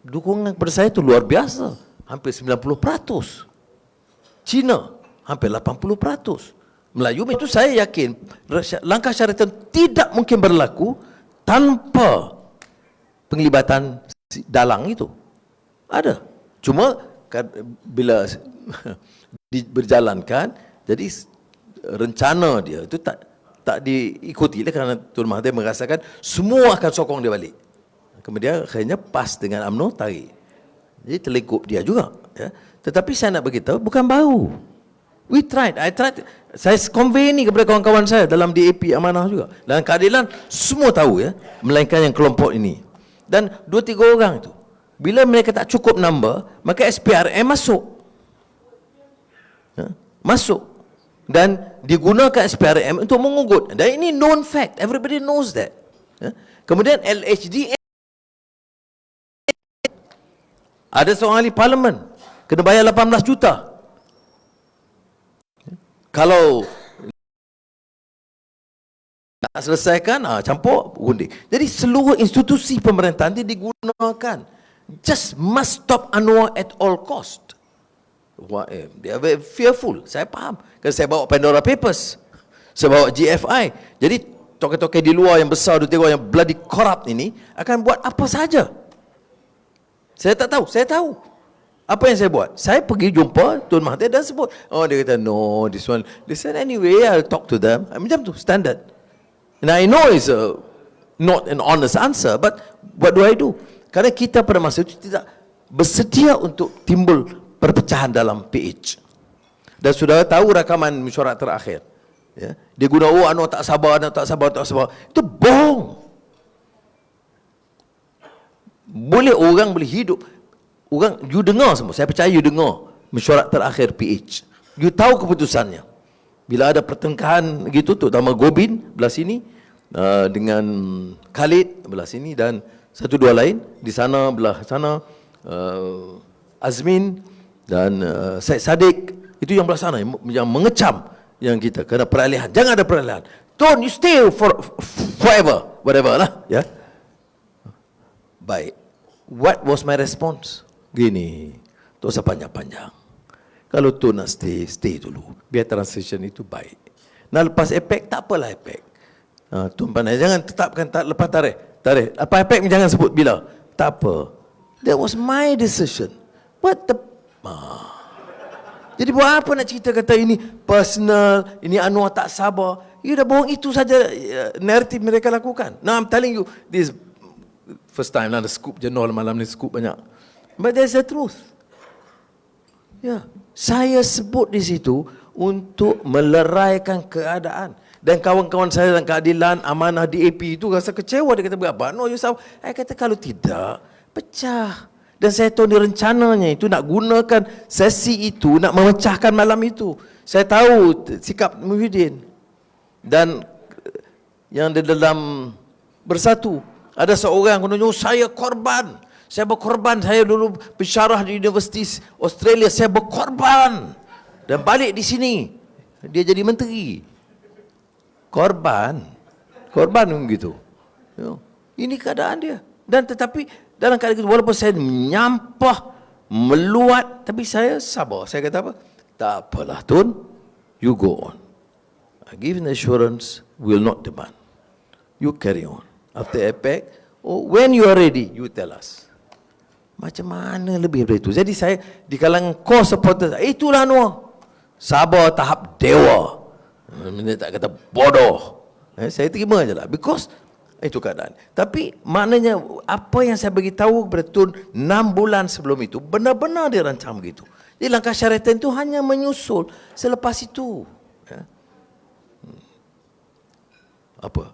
dukungan kepada saya itu luar biasa, hampir 90%. Cina hampir 80%. Melayu itu saya yakin langkah syariatan tidak mungkin berlaku tanpa penglibatan dalang itu. Ada. Cuma bila berjalankan, jadi rencana dia itu tak diikuti kerana Tun Mahathir merasakan semua akan sokong dia balik. Kemudian akhirnya PAS dengan UMNO tarik. Jadi terlingkup dia juga. Ya. Tetapi saya nak beritahu, bukan baru. We tried. I tried. Saya convey ni kepada kawan-kawan saya dalam DAP Amanah juga. Dalam keadilan, semua tahu ya. Melainkan yang kelompok ini. Dan 2-3 orang itu. Bila mereka tak cukup number, maka SPRM masuk. Ya, masuk. Dan digunakan SPRM untuk mengugut. Dan ini known fact. Everybody knows that. Ya. Kemudian LHD. Ada seorang ahli parlimen. Kena bayar 18 juta. Kalau nak selesaikan, campur undi. Jadi seluruh institusi pemerintahan digunakan. Just must stop Anwar at all cost. They are very fearful. Saya faham. Kerana saya bawa Pandora Papers. Saya bawa GFI. Jadi tokoh-tokoh di luar yang besar, yang bloody corrupt ini akan buat apa saja. Saya tak tahu. Saya tahu. Apa yang saya buat? Saya pergi jumpa Tun Mahathir dan sebut. Oh, dia kata, no, this one. They said, anyway, I'll talk to them. Macam tu, standard. And I know it's not an honest answer, but what do I do? Kerana kita pada masa itu tidak bersedia untuk timbul perpecahan dalam PH. Dan saudara tahu rakaman mesyuarat terakhir. Ya? Dia guna, Anwar tak sabar. Itu bohong. Orang boleh hidup. Orang, you dengar semua. Saya percaya you dengar mesyuarat terakhir PH. You tahu keputusannya. Bila ada pertengkaran gitu tu, nama Gobin belah sini, dengan Khalid belah sini dan satu dua lain di sana belah sana, Azmin dan Syed Saddiq, itu yang belah sana yang mengecam yang kita kena peralihan. Jangan ada peralihan. Don't you stay forever, whatever lah, ya. Baik. What was my response? Gini, tak usah panjang-panjang. Kalau tu nak stay dulu. Biar transition itu baik. Nak lepas APEC, tak apalah APEC. Tuan pandai, jangan tetapkan lepas tarikh. Apa APEC jangan sebut bila. Tak apa. That was my decision. What the... Jadi buat apa nak cerita kata ini personal, ini Anwar tak sabar. You dah bohong, itu saja naratif mereka lakukan. Now I'm telling you, this first time lah, ada scoop jurnal malam ni, scoop banyak. But there's the truth. Ya, saya sebut di situ untuk meleraikan keadaan. Dan kawan-kawan saya dalam keadilan, Amanah, DAP itu rasa kecewa. Dia kata, berapa? No, you saw. Saya kata, kalau tidak, pecah. Dan saya tahu dia rencananya itu nak gunakan sesi itu, nak memecahkan malam itu. Saya tahu sikap Muhyiddin. Dan yang di dalam Bersatu, ada seorang yang saya korban. Saya berkorban, saya dulu pensyarah di Universiti Australia, saya berkorban. Dan balik di sini, dia jadi menteri. Korban begitu. Ini keadaan dia. Dan tetapi dalam keadaan itu, walaupun saya menyampah, meluat, tapi saya sabar. Saya kata apa? Tak apalah Tun, you go on. I give an assurance, will not demand. You carry on. After APEC, when you are ready, you tell us. Macam mana lebih dari itu? Jadi saya di kalangan core supporter, itulah Anwar. Sabar tahap dewa. Dia tak kata bodoh. Saya terima je lah. Because itu keadaan. Tapi maknanya apa yang saya beritahu kepada Tun 6 bulan sebelum itu, benar-benar dia rancang begitu. Jadi langkah syariatan itu hanya menyusul selepas itu. Apa?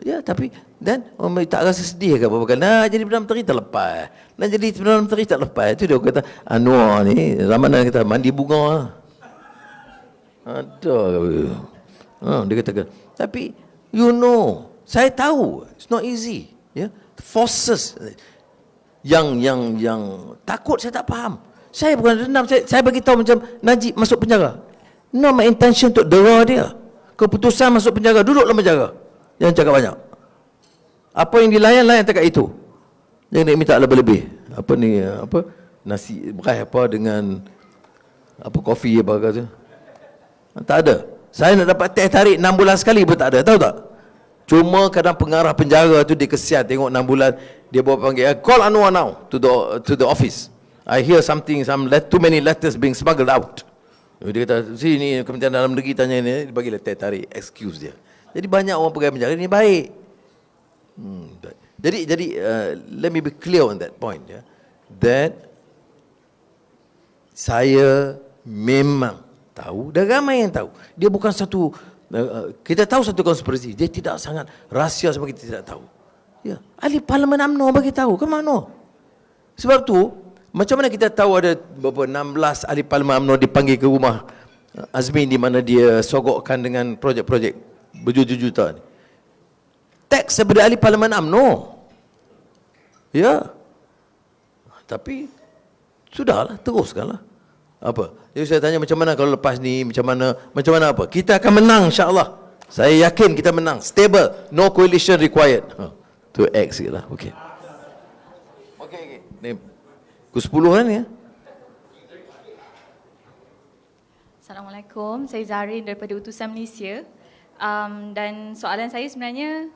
Ya, tapi dan orang tak rasa sedih ke apa-apa. Nah, jadi Perdana Menteri tak lepas. Nah, jadi Perdana Menteri tak lepas. Itu dia kata, Anwar ni Ramadan kata mandi bunga. Ada. Dia kata, tapi you know, saya tahu it's not easy. Ya, forces yang takut, saya tak faham. Saya bukan dendam, saya bagi tahu macam Najib masuk penjara. No, my intention untuk dera dia. Keputusan masuk penjara, duduklah penjara. Jangan cakap banyak. Apa yang dilayan-layan dekat itu. Jangan nak minta lebih-lebih. Apa ni, apa, nasi, bukan apa dengan, apa, kopi apa kata. Tak ada. Saya nak dapat teh tarik 6 bulan sekali pun tak ada, tahu tak? Cuma kadang pengarah penjara tu dia kesian tengok 6 bulan, dia bawa panggil, call Anwar now to the office. I hear something, too many letters being smuggled out. Dia kata, sini Kementerian Dalam Negeri tanya ni, dia bagi teh tarik, excuse dia. Jadi banyak orang pegawai penjara ni baik. Jadi let me be clear on that point, ya. That saya memang tahu, dan ramai yang tahu. Dia bukan satu, kita tahu satu konspirasi, dia tidak sangat rahsia sebab kita tidak tahu. Ya, ahli Parlimen UMNO bagi tahu, ke mana? Sebab tu, macam mana kita tahu ada berapa 16 ahli Parlimen UMNO dipanggil ke rumah Azmin di mana dia sogokkan dengan projek-projek berjuta-juta ni. Teks daripada ahli Parlimen UMNO. Ya. Tapi sudahlah, teruskanlah. Apa? Jadi saya tanya macam mana kalau lepas ni, macam mana apa? Kita akan menang insya-Allah. Saya yakin kita menang. Stable, no coalition required. Tu X sikitlah. Okey. Okey. Ni pukul 10 kan ya? Assalamualaikum, saya Zarin daripada Utusan Malaysia. Dan soalan saya sebenarnya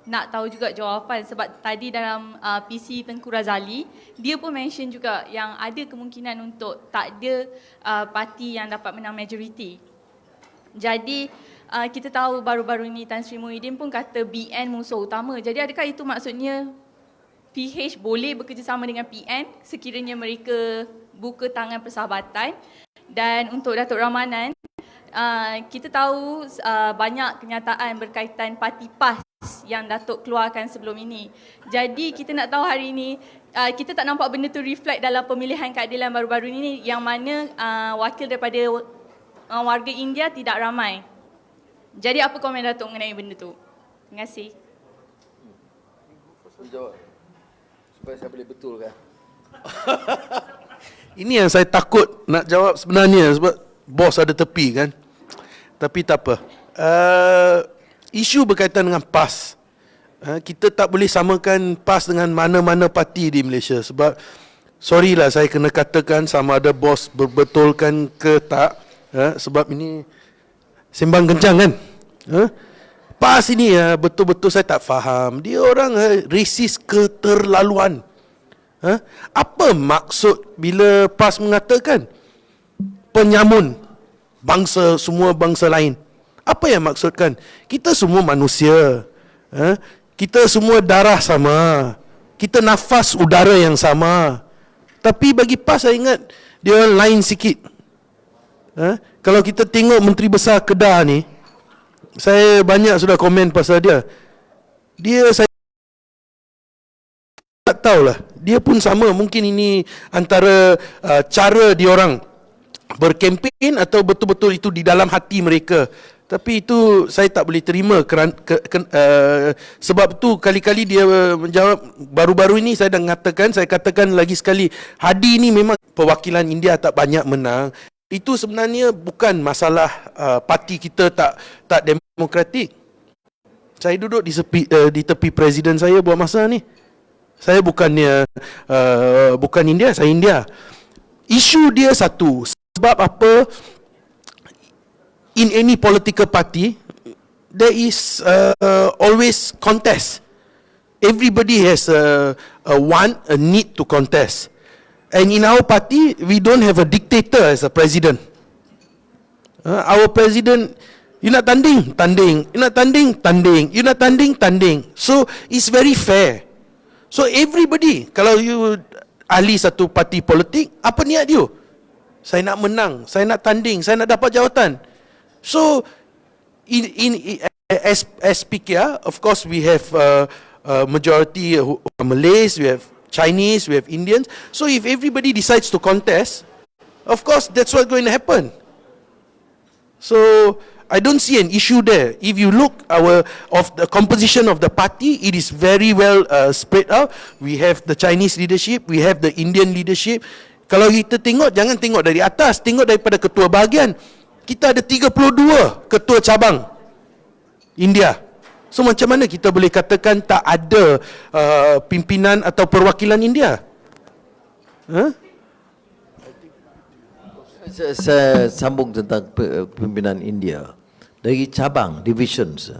nak tahu juga jawapan sebab tadi dalam PC Tengku Razali, dia pun mention juga yang ada kemungkinan untuk tak ada parti yang dapat menang majoriti. Jadi kita tahu baru-baru ini Tan Sri Muhyiddin pun kata BN musuh utama. Jadi adakah itu maksudnya PH boleh bekerjasama dengan PN sekiranya mereka buka tangan persahabatan? Dan untuk Datuk Ramanan, kita tahu banyak kenyataan berkaitan parti PAS yang Datuk keluarkan sebelum ini. Jadi kita nak tahu hari ini, kita tak nampak benda tu reflect dalam pemilihan keadilan baru-baru ini yang mana wakil daripada warga India tidak ramai. Jadi apa komen Datuk mengenai benda tu? Terima kasih. Jawab. Supaya saya boleh betulkan. Ini yang saya takut nak jawab sebenarnya sebab bos ada tepi kan. Tapi tak apa. Isu berkaitan dengan PAS. Kita tak boleh samakan PAS dengan mana-mana parti di Malaysia sebab sorry lah saya kena katakan sama ada bos berbetulkan ke tak, sebab ini sembang kencang kan. PAS ini betul-betul saya tak faham. Dia orang resis keterlaluan. Apa maksud bila PAS mengatakan penyamun bangsa, semua bangsa lain? Apa yang maksudkan? Kita semua manusia. Kita semua darah sama. Kita nafas udara yang sama. Tapi bagi PAS saya ingat dia lain sikit. Kalau kita tengok Menteri Besar Kedah ni, saya banyak sudah komen pasal dia. Saya tak tahulah. Dia pun sama. Mungkin ini antara cara diorang berkempen atau betul-betul itu di dalam hati mereka. Tapi itu saya tak boleh terima sebab tu kali-kali dia menjawab. Baru-baru ini saya dah saya katakan lagi sekali, Hadi ini memang perwakilan India tak banyak menang. Itu sebenarnya bukan masalah parti kita tak demokratik. Saya duduk di tepi presiden saya buat masa ni. Saya bukannya bukan India, saya India. Isu dia satu. Sebab apa? In any political party, there is always contest. Everybody has a need to contest. And in our party, we don't have a dictator as a president. Our president, you nak tanding, tanding. You nak tanding, tanding. You nak tanding, tanding. So, it's very fair. So, everybody, kalau you ahli satu parti politik, apa niat dia? Saya nak menang, saya nak tanding, saya nak dapat jawatan. So, as PKR, of course, we have majority Malays, we have Chinese, we have Indians. So, if everybody decides to contest, of course, that's what's going to happen. So, I don't see an issue there. If you look of the composition of the party, it is very well spread out. We have the Chinese leadership, we have the Indian leadership. Kalau kita tengok, jangan tengok dari atas, tengok daripada ketua bahagian. Kita ada 32 ketua cabang India. So macam mana kita boleh katakan tak ada pimpinan atau perwakilan India? Saya sambung tentang pimpinan India. Dari cabang, divisions,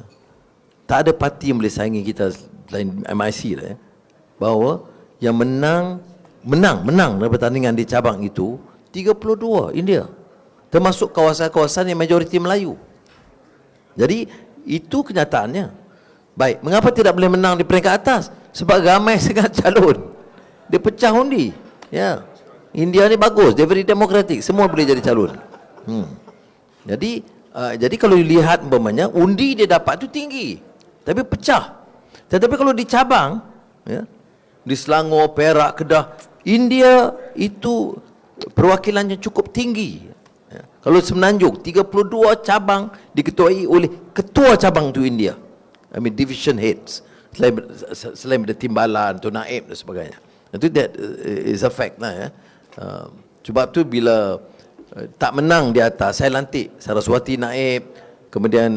tak ada parti yang boleh saingi kita selain MIC lah, bahawa yang menang dalam pertandingan di cabang itu 32 India. Termasuk kawasan-kawasan yang majoriti Melayu. Jadi itu kenyataannya. Baik, mengapa tidak boleh menang di peringkat atas? Sebab ramai sangat calon. Dia pecah undi. Ya. India ni bagus, dia very demokratik, semua boleh jadi calon. Jadi kalau dilihat umpamanya undi dia dapat tu tinggi, tapi pecah. Tetapi kalau di cabang, ya, di Selangor, Perak, Kedah, India itu perwakilannya cukup tinggi. Ya. Kalau Semenanjung 32 cabang diketuai oleh ketua cabang tu India. I mean division heads. Selain ada timbalan, tu naib dan sebagainya. Itu that is a fact lah, ya. Sebab tu bila tak menang di atas, saya lantik Saraswati naib, kemudian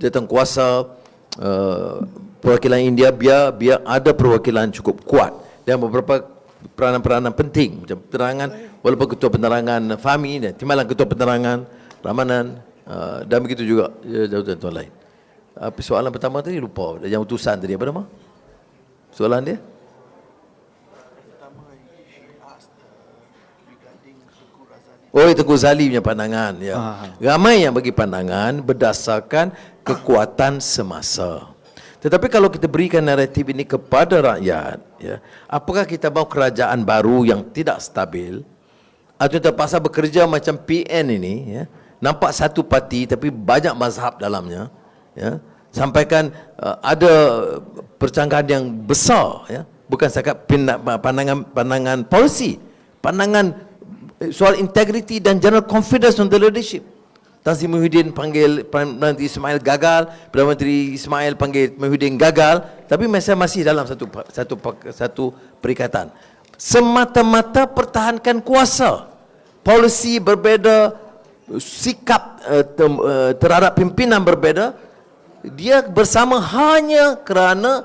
datang kuasa perwakilan India, biar ada perwakilan cukup kuat dan beberapa peranan-peranan penting macam penerangan, walaupun ketua penerangan Fahmi, timbalan ketua penerangan Ramanan, dan begitu juga jawatan lain. Soalan pertama tadi lupa, yang utusan tadi apa nama? Soalan dia? Oh, Tengku Zali punya pandangan, ya. Ramai yang bagi pandangan berdasarkan kekuatan semasa. Tetapi kalau kita berikan naratif ini kepada rakyat, ya, apakah kita mahu kerajaan baru yang tidak stabil, atau terpaksa bekerja macam PN ini, ya, nampak satu parti tapi banyak mazhab dalamnya, ya, sampaikan ada percanggahan yang besar, ya, bukan setakat pandangan policy, pandangan soal integriti dan general confidence on the leadership. Tan Sri Muhyiddin panggil Perdana Menteri Ismail gagal, Perdana Menteri Ismail panggil Muhyiddin gagal, tapi masih dalam satu perikatan. Semata-mata pertahankan kuasa. Polisi berbeza, sikap terhadap pimpinan berbeza, dia bersama hanya kerana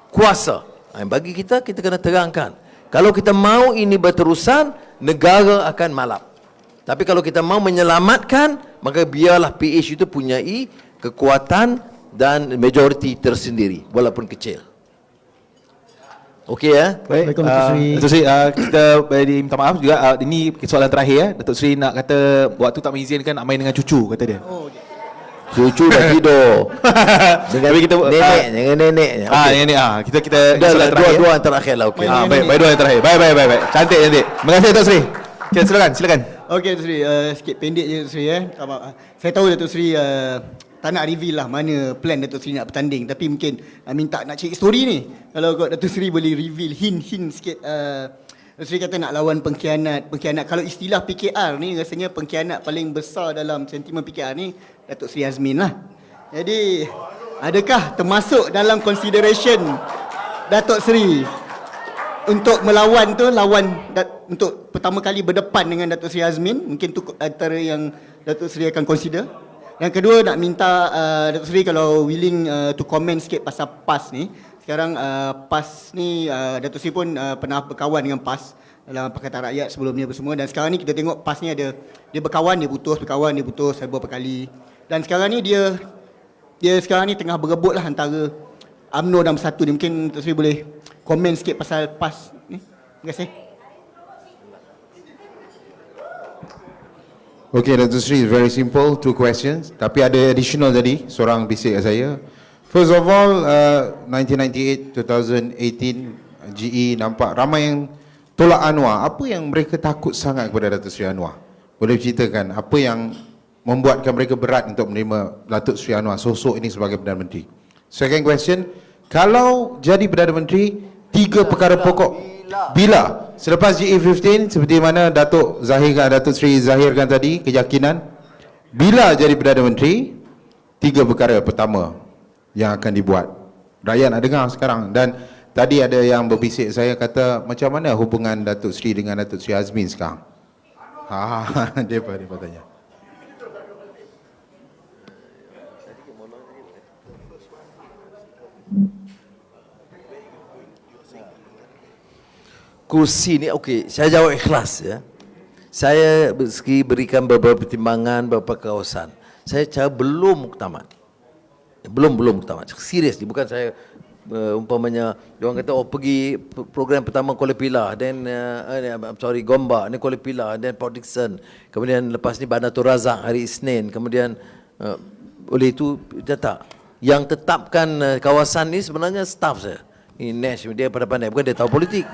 kuasa. Bagi kita kena terangkan. Kalau kita mahu ini berterusan, negara akan malap. Tapi kalau kita mahu menyelamatkan, maka biarlah PH itu punyai kekuatan dan majoriti tersendiri, walaupun kecil. Okey, ya? Baik, Datuk Seri, kita minta maaf juga, ini soalan terakhir, ya. Datuk Seri nak kata waktu tak mengizinkan nak main dengan cucu, kata dia. Cucu dah tidur. Dengan nenek, dengan neneknya. Nenek. Kita dah dua yang terakhir lah. Okey. Baik, dua yang terakhir. Baik. Cantik. Terima kasih Datuk Seri. Silakan. Okey Datuk Seri, sikit pendek je Datuk Seri, saya tahu Datuk Seri tak nak reveal lah mana plan Datuk Seri nak bertanding, tapi mungkin minta nak cek story ni. Kalau Datuk Seri boleh reveal hint sikit, Datuk Seri kata nak lawan pengkhianat. Kalau istilah PKR ni, rasanya pengkhianat paling besar dalam sentimen PKR ni Datuk Seri Azmin lah. Jadi adakah termasuk dalam consideration Datuk Seri untuk melawan tu, untuk pertama kali berdepan dengan Datuk Seri Azmin? Mungkin tu antara yang Datuk Seri akan consider. Yang kedua, nak minta Datuk Seri kalau willing to comment sikit pasal PAS ni. Sekarang PAS ni, Datuk Seri pun pernah berkawan dengan PAS dalam Pakatan Rakyat sebelum ni semua. Dan sekarang ni kita tengok PAS ni ada, dia berkawan, dia putus, beberapa kali. Dan sekarang ni dia sekarang ni tengah berebut lah antara UMNO dan Bersatu ni. Mungkin Datuk Seri boleh komen sikit pasal PAS ni. Terima kasih. Okay, Datuk Seri, very simple, 2 questions. Tapi ada additional tadi, seorang bisik kat saya. First of all, 1998, 2018, GE nampak ramai yang tolak Anwar. Apa yang mereka takut sangat kepada Datuk Seri Anwar? Boleh ceritakan apa yang membuatkan mereka berat untuk menerima Datuk Seri Anwar, sosok ini sebagai Perdana Menteri? Second question, kalau jadi Perdana Menteri, 3 perkara pokok. Bila? Selepas GE15, seperti mana Datuk Seri zahirkan tadi, keyakinan, bila jadi Perdana Menteri, 3 perkara pertama yang akan dibuat. Rakyat nak dengar sekarang. Dan tadi ada yang berbisik, saya kata macam mana hubungan Datuk Seri dengan Datuk Seri Azmin sekarang? Dia tanya. kursi ni, okey, saya jawab ikhlas ya. Saya berikan beberapa pertimbangan, beberapa kawasan. Saya cara belum muktamad. Belum muktamad. Serius ni, bukan saya umpamanya orang kata pergi program pertama Kuala Pilah, then Gombak, ni Kuala Pilah, then Port Dickson, kemudian lepas ni Bandar Tun Razak hari Isnin, kemudian oleh itu dia tak. Yang tetapkan kawasan ni sebenarnya staff saya. Ini Nash, dia pandai-pandai, bukan dia tahu politik.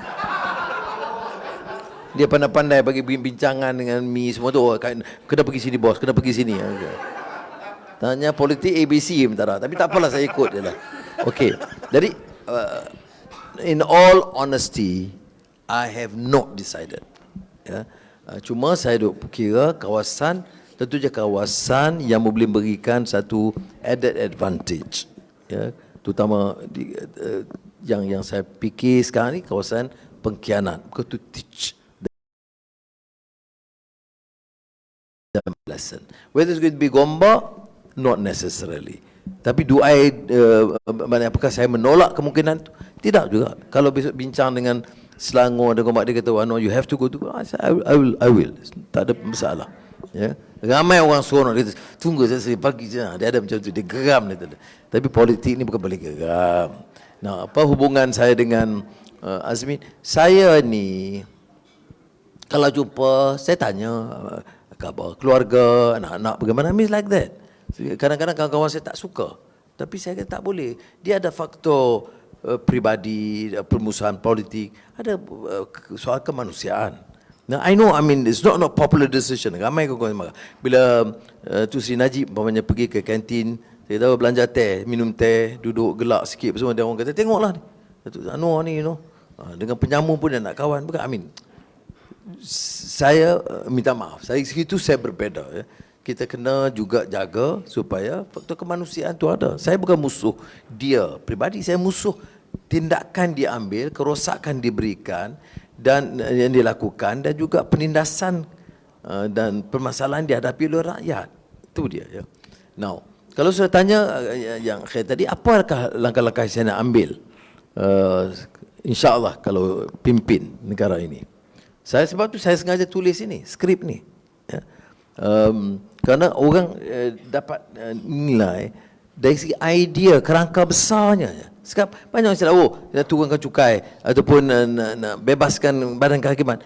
Dia pandai-pandai bagi bincangan dengan mi semua tu. Oh, kena pergi sini bos, kena pergi sini. Okay. Tanya politik ABC mentara, tapi tak apalah, saya ikut je lah. Okey. Jadi in all honesty, I have not decided. Ya. Cuma saya duk kira kawasan, tentu je kawasan yang boleh berikan satu added advantage. Ya, terutama yang saya fikir sekarang ni kawasan pengkhianat, bukan to teach them lesson. Whether it's going to be Gombak, not necessarily. Tapi do I, apakah saya menolak kemungkinan itu? Tidak juga. Kalau besok bincang dengan Selangor dan Gombak, dia kata, oh, no, you have to go to, I will. Tak ada masalah. Ya. Ramai orang seronok, dia kata, tunggu saya pagi je. Dia ada macam tu, dia geram. Dia kata. Tapi politik ni bukan boleh geram. Nah, apa hubungan saya dengan Azmin? Saya ni, kalau jumpa, saya tanya, khabar keluarga, anak-anak bagaimana, I mean like that. Kadang-kadang kawan-kawan saya tak suka, tapi saya kata tak boleh. Dia ada faktor peribadi, permusuhan politik, ada soal kemanusiaan. Now I know, I mean it's not popular decision. Ramai kawan-kawan marah. Bila Tu Sri Najib umpamanya pergi ke kantin, saya tahu belanja teh, minum teh, duduk gelak sikit semua, dia orang kata tengoklah ni, Datuk Anwar ni, you know, dengan penyamun pun dia nak kawan. Bukan, I mean, saya minta maaf, saya situ saya berbeza ya. Kita kena juga jaga supaya faktor kemanusiaan tu ada. Saya bukan musuh dia pribadi, saya musuh tindakan dia ambil, kerosakan diberikan dan yang dilakukan, dan juga penindasan dan permasalahan dihadapi oleh rakyat. Itu dia ya. Now, kalau saya tanya yang saya tadi, apakah langkah-langkah saya nak ambil insya-Allah kalau pimpin negara ini. Sebab tu saya sengaja tulis ini, skrip ni. Ya. Kerana orang dapat nilai dari segi idea, kerangka besarnya. Sekarang banyak orang cakap, oh, nak turunkan cukai ataupun nak bebaskan badan kehakiman.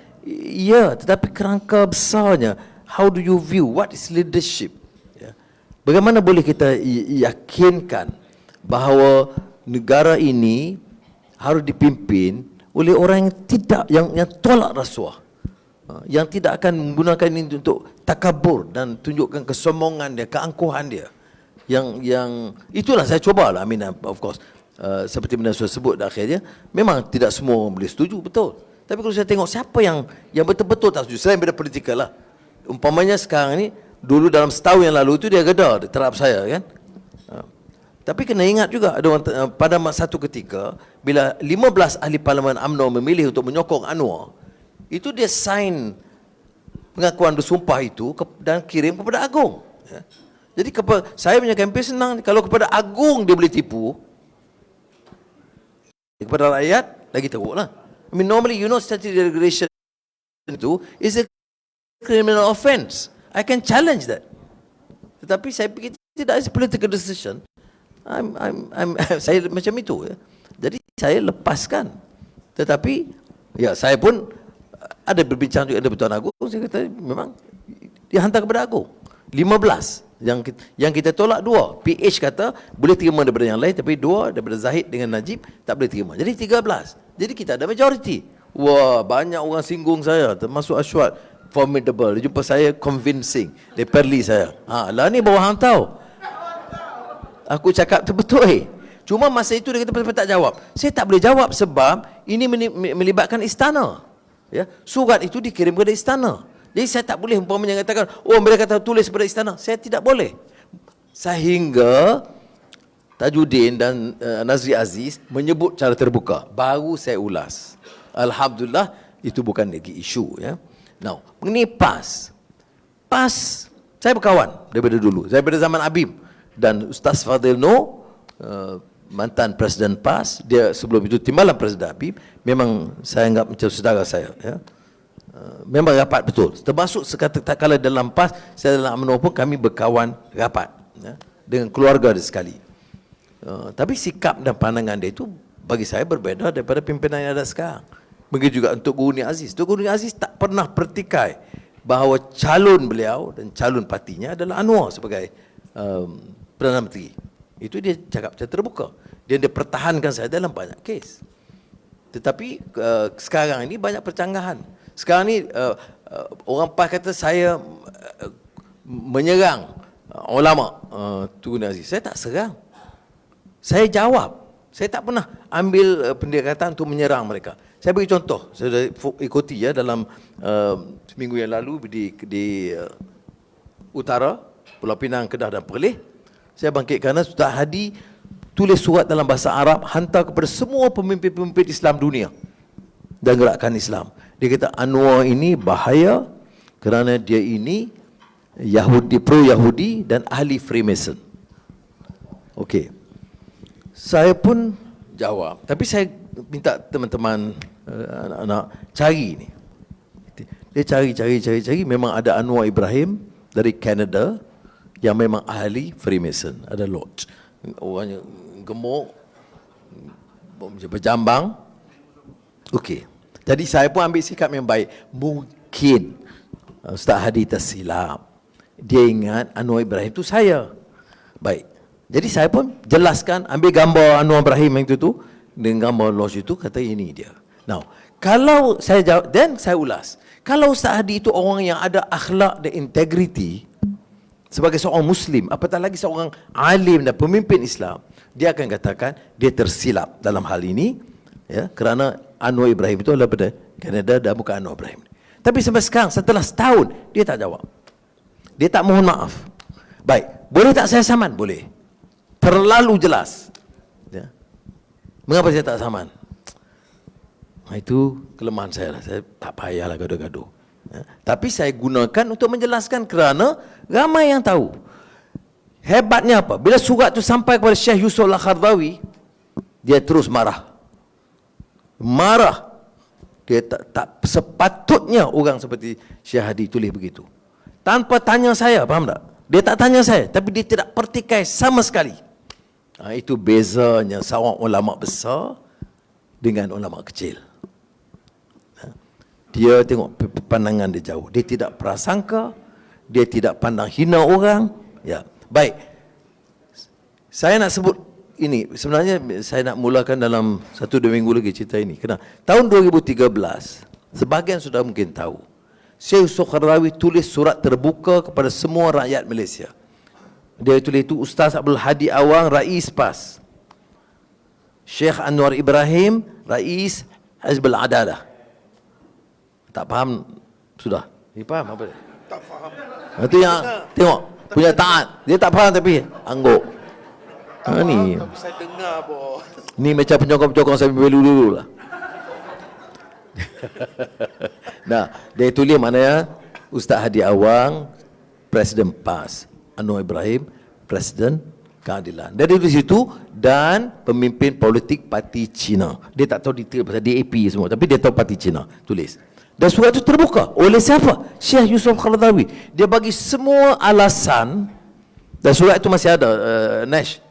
Ya, tetapi kerangka besarnya, how do you view, what is leadership? Ya. Bagaimana boleh kita yakinkan bahawa negara ini harus dipimpin oleh orang yang tidak, yang tolak rasuah, yang tidak akan menggunakan ini untuk takabur dan tunjukkan kesombongan dia, keangkuhan dia. Yang itulah saya cubalah. I mean, of course, seperti benda saya sebut akhirnya, memang tidak semua orang boleh setuju, betul. Tapi kalau saya tengok siapa yang betul-betul tak setuju, selain benda politikal lah. Umpamanya sekarang ni, dulu dalam setahun yang lalu itu dia gedar, dia terap saya kan. Tapi kena ingat juga, ada orang, pada satu ketika bila 15 ahli parlimen UMNO memilih untuk menyokong Anwar, itu dia sign pengakuan bersumpah itu dan kirim kepada Agong. Ya. Jadi saya punya kempen senang, kalau kepada Agong dia boleh tipu, kepada rakyat lagi teruklah. I mean, normally you know statutory regulation itu is a criminal offence. I can challenge that. Tetapi saya fikir tidak, is a political decision. Saya macam itu ya. Jadi saya lepaskan. Tetapi ya saya pun ada berbincang juga dengan Tuan Agong, saya kata memang dihantar kepada Agong. 15 yang kita tolak 2. PH kata boleh terima daripada yang lain, tapi 2 daripada Zahid dengan Najib tak boleh terima. Jadi 13. Jadi kita ada majority. Wah, banyak orang singgung saya, termasuk Ashwat. Formidable. Dia jumpa saya convincing. Dia perli saya. Lah ni bawa hang tahu. Aku cakap tu betul. Cuma masa itu dia kata tak jawab. Saya tak boleh jawab sebab ini melibatkan istana. Ya, surat itu dikirim kepada istana. Jadi saya tak boleh umpamanya mengatakan, oh mereka kata tulis kepada istana. Saya tidak boleh. Sehingga Tajuddin dan Nazri Aziz menyebut cara terbuka. Baru saya ulas. Alhamdulillah itu bukan lagi isu ya. Now, mengenai PAS. PAS saya berkawan daripada dulu. Daripada zaman Abim. Dan Ustaz Fadil Noor mantan Presiden PAS, dia sebelum itu timbalan Presiden Habib, memang saya anggap macam saudara saya, ya. Memang rapat betul. Termasuk sekala dalam PAS, saya dalam UMNO pun kami berkawan rapat, ya, dengan keluarga dia sekali. Tapi sikap dan pandangan dia itu bagi saya berbeza daripada pimpinan yang ada sekarang. Begitu juga untuk Guru Ni Aziz. Guru Ni Aziz tak pernah pertikai bahawa calon beliau dan calon partinya adalah Anwar sebagai Perdana Menteri. Itu dia cakap secara terbuka. Dia pertahankan saya dalam banyak kes. Tetapi sekarang ini banyak percanggahan. Sekarang ni orang PAS kata saya menyerang ulama Tun Aziz. Saya tak serang. Saya jawab. Saya tak pernah ambil pendekatan untuk menyerang mereka. Saya beri contoh. Saya ikuti ya dalam seminggu yang lalu di utara Pulau Pinang, Kedah dan Perlis. Saya bangkit kerana Ustaz Hadi tulis surat dalam bahasa Arab hantar kepada semua pemimpin-pemimpin Islam dunia dan gerakan Islam. Dia kata Anwar ini bahaya kerana dia ini Yahudi, pro-Yahudi dan ahli Freemason. Okey. Saya pun jawab. Tapi saya minta teman-teman anak-anak cari ni. Dia cari. Memang ada Anwar Ibrahim dari Canada yang memang ahli Freemason. Ada lodge. Orangnya gemuk, berjambang. Okey. Jadi saya pun ambil sikap yang baik. Mungkin Ustaz Hadi tersilap. Dia ingat Anwar Ibrahim itu saya. Baik. Jadi saya pun jelaskan, ambil gambar Anwar Ibrahim yang itu tu, dengan gambar lodge itu, kata ini dia. Now, kalau saya jawab, dan saya ulas. Kalau Ustaz Hadi itu orang yang ada akhlak dan integriti, sebagai seorang Muslim, apatah lagi seorang alim dan pemimpin Islam, dia akan katakan dia tersilap dalam hal ini, ya, kerana Anwar Ibrahim itu adalah daripada Kanada dan bukan Anwar Ibrahim. Tapi sampai sekarang, setelah setahun, dia tak jawab. Dia tak mohon maaf. Baik, boleh tak saya saman? Boleh. Terlalu jelas. Ya. Mengapa saya tak saman? Itu kelemahan saya lah. Saya tak payahlah gaduh-gaduh. Ya. Tapi saya gunakan untuk menjelaskan kerana ramai yang tahu. Hebatnya apa? Bila surat itu sampai kepada Syekh Yusuf Al-Khardawi, dia terus marah. Marah. Dia tak sepatutnya orang seperti Syekh Hadi tulis begitu. Tanpa tanya saya, faham tak? Dia tak tanya saya, tapi dia tidak pertikai sama sekali. Itu bezanya seorang ulama besar dengan ulama kecil. Dia tengok pandangan dia jauh. Dia tidak prasangka, dia tidak pandang hina orang. Ya, baik. Saya nak sebut ini, sebenarnya saya nak mulakan dalam 1-2 minggu lagi cerita ini. Kerana tahun 2013, sebahagian sudah mungkin tahu, Syekh Yusuf Al-Khardawi tulis surat terbuka kepada semua rakyat Malaysia. Dia tulis itu Ustaz Abdul Hadi Awang, Rais PAS. Syekh Anwar Ibrahim, Rais Hizbul Adalah. Tak faham sudah? Dia faham apa dia? Tak faham. Itu yang tengok punya taat. Dia tak faham tapi angguk. Ni. Tapi saya dengar boh. Ni macam penyokong-penyokong saya dulu lah. Nah, dia tulis maknanya Ustaz Hadi Awang, Presiden PAS, Anwar Ibrahim, Presiden Keadilan. Dari situ dan pemimpin politik parti Cina. Dia tak tahu detail pasal DAP semua, tapi dia tahu parti Cina. Tulis. Dan surat itu terbuka oleh siapa? Syekh Yusuf Al-Khardawi. Dia bagi semua alasan, dan surat itu masih ada, Nash.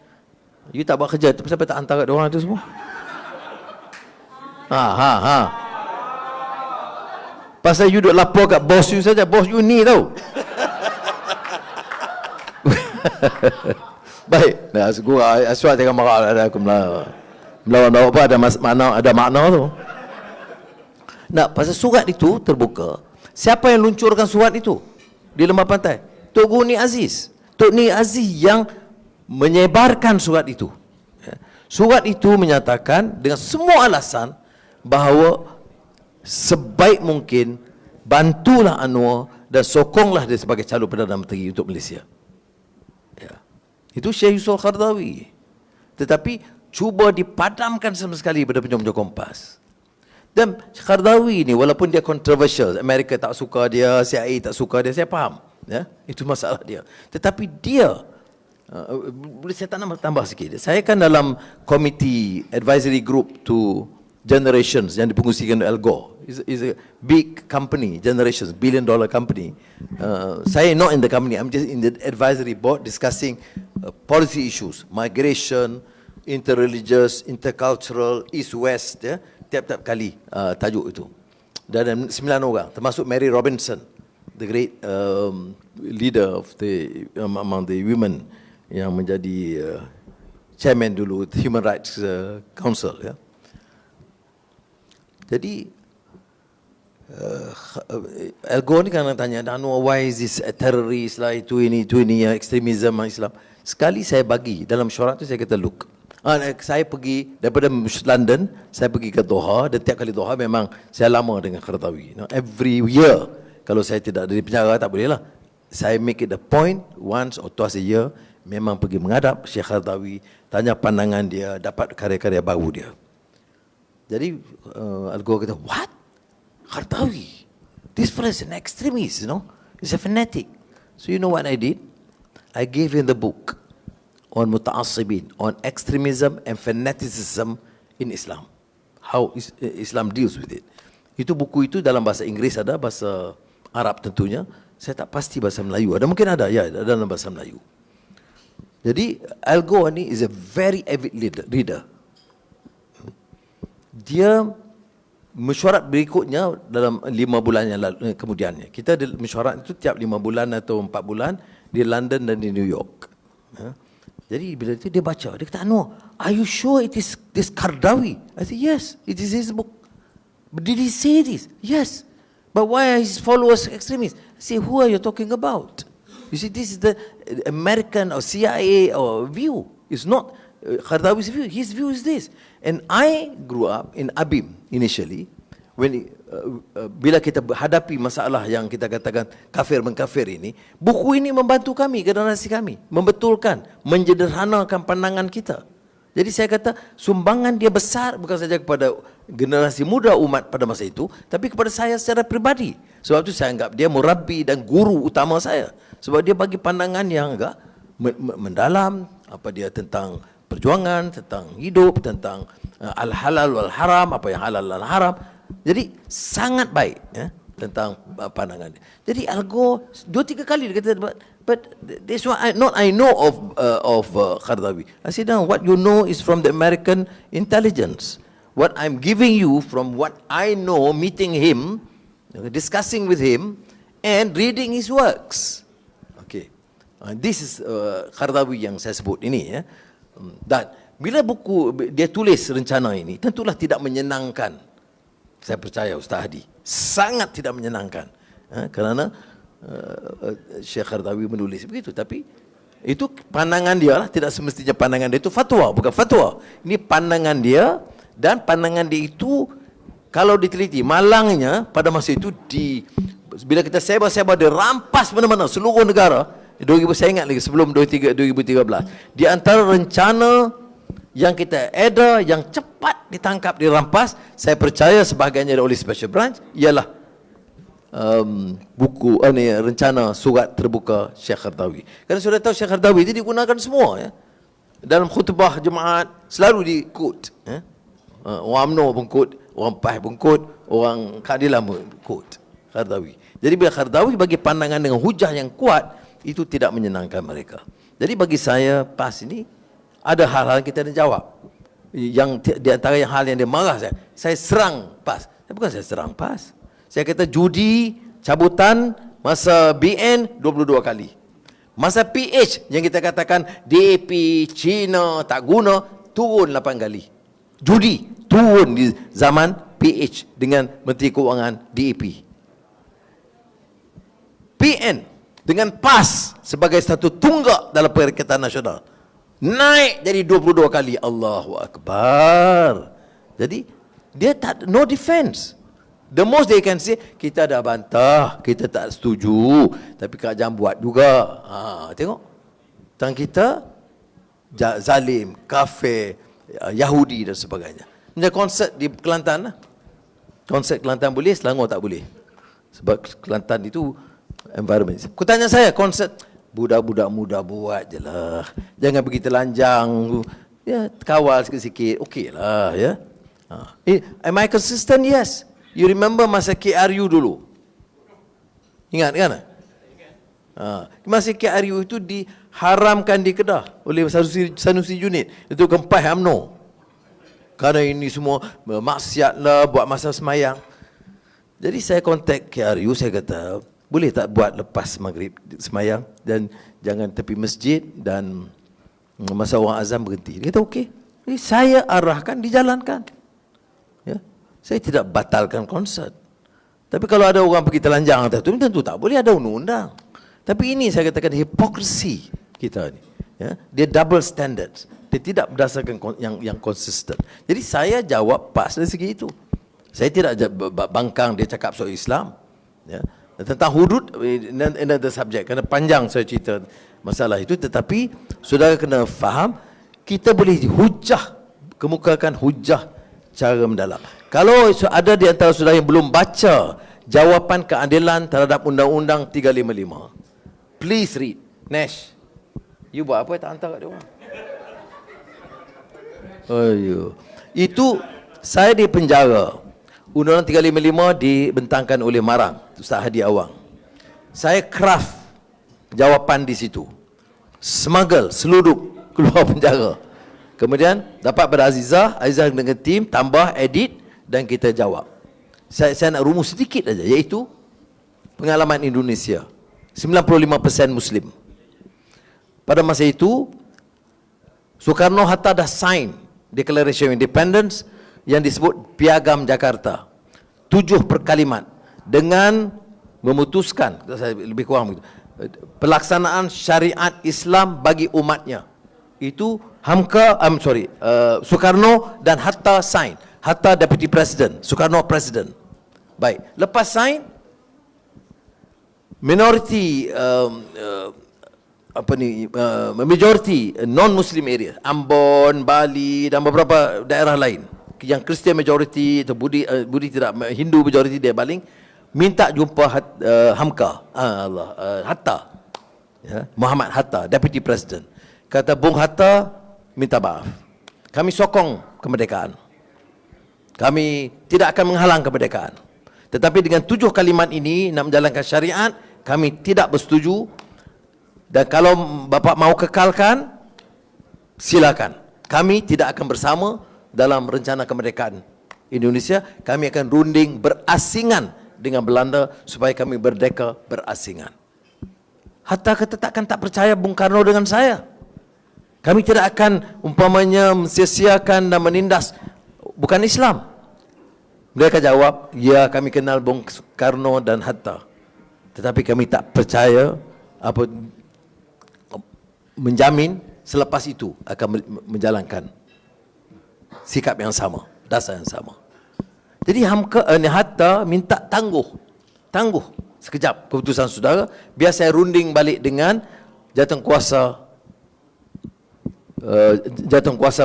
You tak buat kerja, tapi sampai tak hantar kat diorang itu semua. Pasal you duk lapor kat bos you saja. Bos you ni tau. Baik. Nah, gua aswat jangan marah ada aku melawan apa ada makna tu. Nah, pasal surat itu terbuka. Siapa yang luncurkan surat itu di Lembah Pantai? Tok Guru Ni Aziz. Tok Ni Aziz yang menyebarkan surat itu. Surat itu menyatakan dengan semua alasan bahawa sebaik mungkin bantulah Anwar dan sokonglah dia sebagai calon Perdana Menteri untuk Malaysia. Ya. Itu Syekh Yusuf Al-Khardawi. Tetapi cuba dipadamkan sama sekali pada penyokong PAS. Dan Khardawi ni walaupun dia controversial, Amerika tak suka dia, CIA tak suka dia, saya faham. Ya? Itu masalah dia. Tetapi dia Boleh saya tambah sikit. Saya kan dalam komiti advisory group to Generations yang dipengusikan oleh Al Gore. Is a big company, Generations, $1 billion company. Saya not in the company, I'm just in the advisory board discussing policy issues, migration, interreligious, intercultural, east-west, ya, tiap-tiap kali tajuk itu. Dan 9 orang, termasuk Mary Robinson, the great leader of the among the women yang menjadi chairman dulu Human Rights Council, ya. Jadi Al Gore ni kan tanya, why is this a terrorist lah, itu ini ekstremism Islam. Sekali saya bagi dalam mesyuarat tu, saya kata look, saya pergi daripada London, saya pergi ke Doha, dan tiap kali Doha memang saya lama dengan Qaradawi. Every year, kalau saya tidak dari penjara tak boleh lah. Saya make it a point, once or twice a year, memang pergi menghadap Syekh Qaradawi, tanya pandangan dia, dapat karya-karya baru dia. Jadi Al Gore kata, what? Qaradawi? This fellow is an extremist, He's a fanatic. So you know what I did? I gave him the book on muta'assibin, on extremism and fanaticism in Islam. How Islam deals with it. Itu buku itu dalam bahasa Inggeris ada, bahasa Arab tentunya. Saya tak pasti bahasa Melayu. Ada mungkin ada, ya, ada dalam bahasa Melayu. Jadi Al Gore ni is a very avid reader. Dia mesyuarat berikutnya dalam 5 bulan yang lalu, kemudiannya. Kita ada mesyuarat itu tiap 5 bulan atau 4 bulan di London dan di New York. Jadi bila itu dia baca, dia kata, Anwar, are you sure it is this Qaradawi? I said, yes, it is his book. But did he say this? Yes. But why are his followers extremists? I say, who are you talking about? You see, this is the American or CIA or view. It's not Qaradawi's view. His view is this. And I grew up in Abim initially. When bila kita hadapi masalah yang kita katakan kafir mengkafir ini, buku ini membantu kami, generasi kami, membetulkan, menyederhanakan pandangan kita. Jadi saya kata sumbangan dia besar bukan saja kepada generasi muda umat pada masa itu, tapi kepada saya secara pribadi. Sebab itu saya anggap dia murabbi dan guru utama saya. Sebab dia bagi pandangan yang agak mendalam, apa dia tentang perjuangan, tentang hidup, tentang al-halal wal-haram, apa yang halal dan haram. Jadi sangat baik, ya, tentang pandangan dia. Jadi Al Gore 2-3 kali dia kata, but this one I know of Qaradawi. I said, no, what you know is from the American intelligence. What I'm giving you from what I know, meeting him, discussing with him, and reading his works. Okay, this is Qaradawi yang saya sebut ini, ya. Dan bila buku dia tulis rencana ini, tentulah tidak menyenangkan. Saya percaya Ustaz Hadi, sangat tidak menyenangkan, kerana Syekh Qaradawi menulis begitu. Tapi itu pandangan dia lah, tidak semestinya pandangan dia itu fatwa, bukan fatwa. Ini pandangan dia, dan pandangan dia itu kalau diteliti, malangnya pada masa itu bila kita sebar-sebar, dia rampas mana-mana seluruh negara. 2000, saya ingat lagi sebelum 2013, di antara rencana yang kita edar, yang cepat ditangkap, dirampas, saya percaya sebahagiannya oleh Special Branch, ialah buku rencana surat terbuka Syekh Qaradawi. Kerana sudah tahu Syekh Qaradawi itu digunakan semua, ya. Dalam khutbah jemaat selalu di quote, ya. Orang UMNO pun quote, orang PAS pun quote, orang keadilan pun quote Qaradawi. Jadi bila Qaradawi bagi pandangan dengan hujah yang kuat, itu tidak menyenangkan mereka. Jadi bagi saya PAS ini ada hal-hal kita nak jawab. Yang di antara yang hal yang dia marah saya serang PAS. Bukan saya serang PAS. Saya kata judi, cabutan, masa BN 22 kali. Masa PH yang kita katakan DAP, China tak guna, turun 8 kali. Judi turun di zaman PH dengan Menteri Keuangan DAP. PN dengan PAS sebagai satu tunggak dalam perikatan nasional, naik jadi 22 kali. Allahu Akbar. Jadi dia tak, no defense. The most they can say, kita dah bantah, kita tak setuju, tapi kerajaan buat juga. Tengok, tentang kita zalim, kafir, Yahudi dan sebagainya. Macam konsert di Kelantan lah. Konsert Kelantan boleh, Selangor tak boleh. Sebab Kelantan itu environment. Kau tanya saya, konsert budak-budak muda buat je lah. Jangan pergi telanjang. Ya, kawal sikit-sikit. Okey lah, ya. Am I consistent? Yes. You remember masa KRU dulu? Ingat kan? Masa KRU itu diharamkan di Kedah oleh Sanusi Junid. Itu kempai UMNO. Kerana ini semua maksiat lah, buat masa semayang. Jadi saya kontak KRU, saya kata, boleh tak buat lepas maghrib semayang dan jangan tepi masjid dan masa orang azan berhenti. Dia kata okey. Jadi saya arahkan, dijalankan. Ya. Saya tidak batalkan konsert. Tapi kalau ada orang pergi telanjang tentu tak boleh, ada undang-undang. Tapi ini saya katakan hipokrisi kita ni. Ya. Dia double standards. Dia tidak berdasarkan yang konsisten. Jadi saya jawab pas dari segi itu. Saya tidak bangkang dia cakap soal Islam. Ya. Tentang hudud, another subject. Kerana panjang saya cerita masalah itu. Tetapi saudara kena faham, kita boleh hujah, kemukakan hujah cara mendalam. Kalau ada di antara saudara yang belum baca jawapan keadilan terhadap Undang-Undang 355, please read. Nash, you buat apa tak hantar kat dia orang? Itu saya di penjara. Undang-Undang 355 dibentangkan oleh Marang, Ustaz Hadi Awang. Saya craft jawapan di situ. Smuggle, seluduk keluar penjara. Kemudian dapat pada Azizah dengan tim, tambah, edit dan kita jawab. Saya nak rumus sedikit saja, iaitu pengalaman Indonesia. 95% Muslim. Pada masa itu, Soekarno-Hatta dah sign Declaration of Independence yang disebut Piagam Jakarta. 7 perkalimat dengan memutuskan, lebih kurang begitu, pelaksanaan syariat Islam bagi umatnya. Itu Soekarno dan Hatta sign. Hatta Deputy President, Soekarno President. Baik, lepas sign, minority majority non-Muslim area, Ambon, Bali dan beberapa daerah lain yang Christian majority atau Budi tidak, Hindu majority dia baling, minta jumpa Hatta, ya, Muhammad Hatta, Deputy President. Kata Bung Hatta, minta maaf, kami sokong kemerdekaan, kami tidak akan menghalang kemerdekaan, tetapi dengan 7 kalimat ini nak menjalankan syariat, kami tidak bersetuju. Dan kalau bapa mau kekalkan, silakan. Kami tidak akan bersama dalam rencana kemerdekaan Indonesia. Kami akan runding berasingan dengan Belanda supaya kami merdeka berasingan. Hatta kata tak percaya Bung Karno dengan saya. Kami tidak akan umpamanya sia-siakan dan menindas bukan Islam. Mereka jawab, ya kami kenal Bung Karno dan Hatta, tetapi kami tak percaya menjamin selepas itu akan menjalankan sikap yang sama, dasar yang sama. Jadi Hatta minta tangguh sekejap keputusan saudara, biar saya runding balik dengan jawatankuasa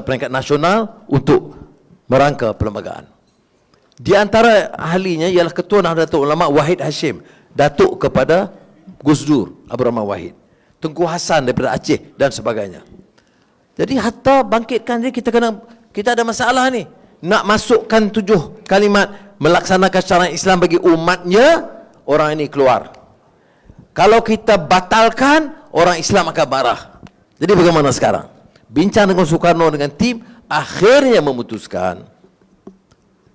peringkat nasional untuk merangka perlembagaan. Di antara ahlinya ialah Ketua Nahdlatul Ulama Wahid Hashim, datuk kepada Gus Dur Abdul Rahman Wahid, Tengku Hasan daripada Aceh dan sebagainya. Jadi Hatta bangkitkan dia, kita ada masalah ni. Nak masukkan 7 kalimat melaksanakan syariat Islam bagi umatnya, orang ini keluar. Kalau kita batalkan, orang Islam akan marah. Jadi bagaimana sekarang? Bincang dengan Soekarno dengan tim, akhirnya memutuskan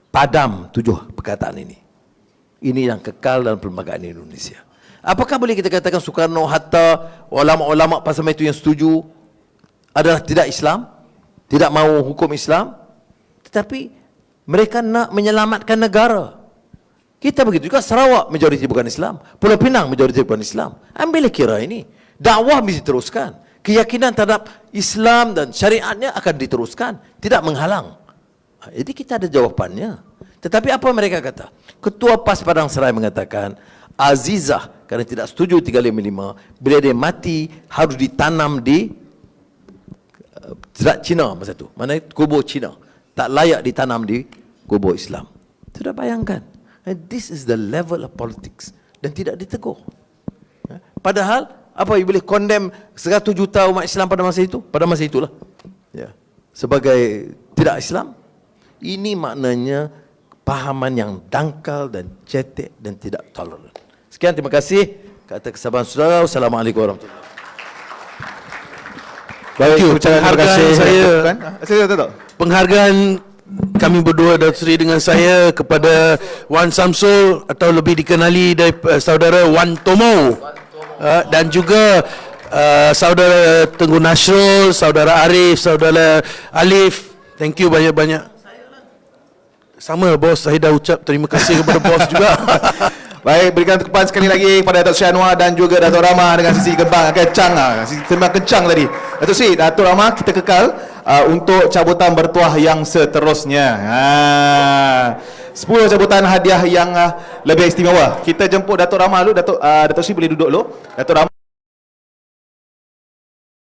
padam 7 perkataan ini. Ini yang kekal dalam perlembagaan Indonesia. Apakah boleh kita katakan Soekarno, Hatta, ulama-ulama pasal itu yang setuju adalah tidak Islam, tidak mahu hukum Islam, tetapi mereka nak menyelamatkan negara. Kita begitu juga. Sarawak majoriti bukan Islam, Pulau Pinang majoriti bukan Islam. Ambil kira ini, dakwah mesti teruskan, keyakinan terhadap Islam dan syariatnya akan diteruskan, tidak menghalang. Jadi kita ada jawapannya. Tetapi apa mereka kata? Ketua PAS Padang Serai mengatakan Azizah kerana tidak setuju 355, bila dia mati harus ditanam di Zerat Cina masa tu. Mana kubur Cina. Tak layak ditanam di kubur Islam. Sudah bayangkan. And this is the level of politics. Dan tidak ditegur. Padahal Apa you boleh condemn 100 juta umat Islam pada masa itu? Pada masa itulah. Ya. Sebagai tidak Islam. Ini maknanya pahaman yang dangkal dan cetek dan tidak toleran. Sekian, terima kasih. Kata kesabaran saudara. Wassalamualaikum warahmatullahi wabarakatuh. Thank you. Penghargaan saya, Saya tak tahu. penghargaan kami berdua Datuk Seri dengan saya kepada Wan Samsul atau lebih dikenali dari saudara Wan Tomo, dan juga saudara Tengku Nasrul, saudara Arif, saudara Alif. Thank you banyak-banyak. Sama bos, saya dah ucap terima kasih kepada bos juga. Baik, berikan tepukan sekali lagi kepada Datuk Seri Anwar dan juga Datuk Rama dengan sisi kembang kencang sisi tembak kencang tadi. Datuk Seri, Datuk Rama kita kekal untuk cabutan bertuah yang seterusnya. 10 cabutan hadiah yang lebih istimewa. Kita jemput Datuk Rama dulu. Datuk Seri boleh duduk dulu. Datuk Rama